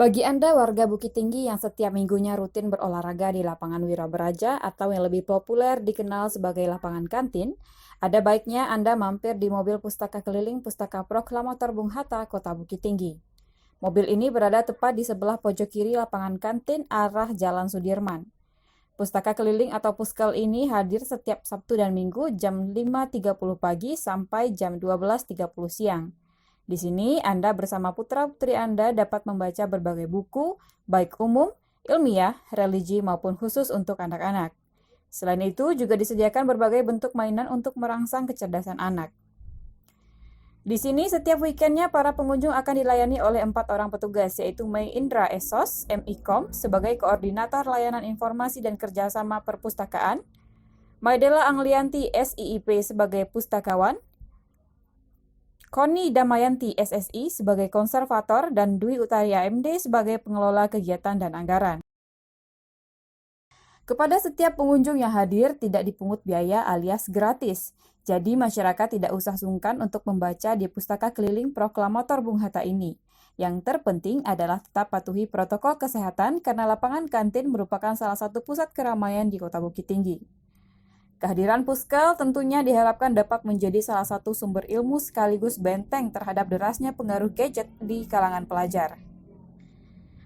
Bagi Anda warga Bukit Tinggi yang setiap minggunya rutin berolahraga di lapangan Wiraberaja atau yang lebih populer dikenal sebagai lapangan kantin, ada baiknya Anda mampir di mobil pustaka keliling Pustaka Proklamator Bung Hatta, Kota Bukit Tinggi. Mobil ini berada tepat di sebelah pojok kiri lapangan kantin arah Jalan Sudirman. Pustaka keliling atau Puskel ini hadir setiap Sabtu dan Minggu jam 5.30 pagi sampai jam 12.30 siang. Di sini Anda bersama putra-putri Anda dapat membaca berbagai buku, baik umum, ilmiah, religi maupun khusus untuk anak-anak. Selain itu, juga disediakan berbagai bentuk mainan untuk merangsang kecerdasan anak. Di sini setiap weekendnya para pengunjung akan dilayani oleh 4 orang petugas, yaitu Mei Indra Esos, MIKOM, sebagai Koordinator Layanan Informasi dan Kerjasama Perpustakaan, Maidela Anglianti SIIP sebagai Pustakawan, Koni Damayanti SSI sebagai Konservator, dan Dwi Utaria MD sebagai Pengelola Kegiatan dan Anggaran. Kepada setiap pengunjung yang hadir tidak dipungut biaya alias gratis. Jadi masyarakat tidak usah sungkan untuk membaca di Pustaka Keliling Proklamator Bung Hatta ini. Yang terpenting adalah tetap patuhi protokol kesehatan karena lapangan kantin merupakan salah satu pusat keramaian di Kota Bukit Tinggi. Kehadiran Puskel tentunya diharapkan dapat menjadi salah satu sumber ilmu sekaligus benteng terhadap derasnya pengaruh gadget di kalangan pelajar.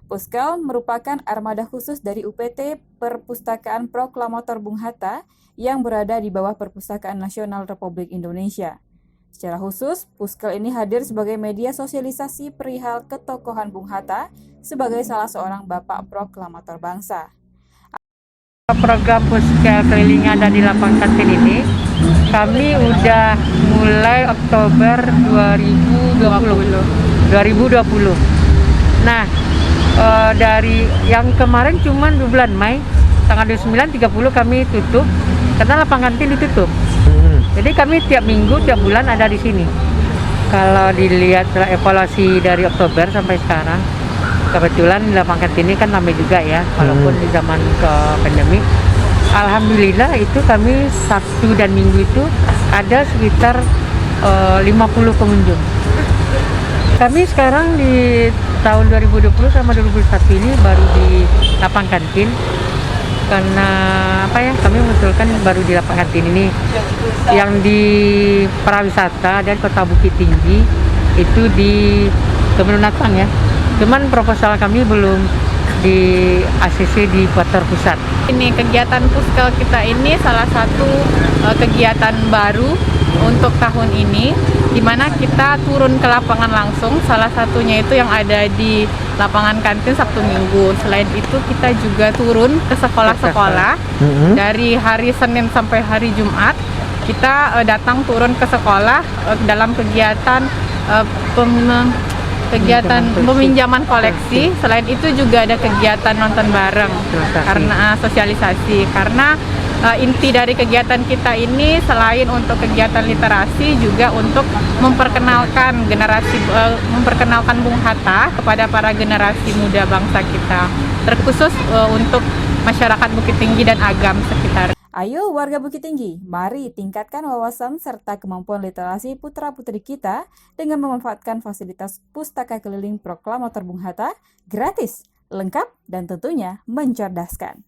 Puskel merupakan armada khusus dari UPT Perpustakaan Proklamator Bung Hatta yang berada di bawah Perpustakaan Nasional Republik Indonesia. Secara khusus, Puskel ini hadir sebagai media sosialisasi perihal ketokohan Bung Hatta sebagai salah seorang bapak proklamator bangsa. Program Puskel keliling ada di lapangan kantin ini, kami udah mulai Oktober 2020. Nah, dari yang kemarin cuma di bulan Mei, tanggal 29, 30 kami tutup karena lapangan kantin ditutup. Jadi kami tiap minggu, tiap bulan ada di sini. Kalau dilihat evaluasi dari Oktober sampai sekarang, kebetulan di lapangan kantin ini kan ramai juga ya, walaupun di zaman ke pandemi. Alhamdulillah itu kami Sabtu dan Minggu itu ada sekitar 50 pengunjung. Kami sekarang di tahun 2020 sama 2021 ini baru di lapangan kantin karena kami mengusulkan baru di lapangan kantin ini yang di Prawisata dan Kota Bukit Tinggi itu di Kemenunatang ya. Cuman proposal kami belum di ACC di Kota Pusat. Ini kegiatan Puskel kita ini salah satu kegiatan baru untuk tahun ini, di mana kita turun ke lapangan langsung. Salah satunya itu yang ada di lapangan kantin Sabtu Minggu. Selain itu kita juga turun ke sekolah-sekolah dari hari Senin sampai hari Jumat. Kita datang turun ke sekolah dalam kegiatan peminjaman koleksi. Selain itu juga ada kegiatan nonton bareng karena sosialisasi. Karena inti dari kegiatan kita ini selain untuk kegiatan literasi juga untuk memperkenalkan memperkenalkan Bung Hatta kepada para generasi muda bangsa kita, terkhusus untuk masyarakat Bukit Tinggi dan agam sekitar. Ayo warga Bukit Tinggi, mari tingkatkan wawasan serta kemampuan literasi putra-putri kita dengan memanfaatkan fasilitas Pustaka Keliling Proklamator Bung Hatta gratis, lengkap, dan tentunya mencerdaskan.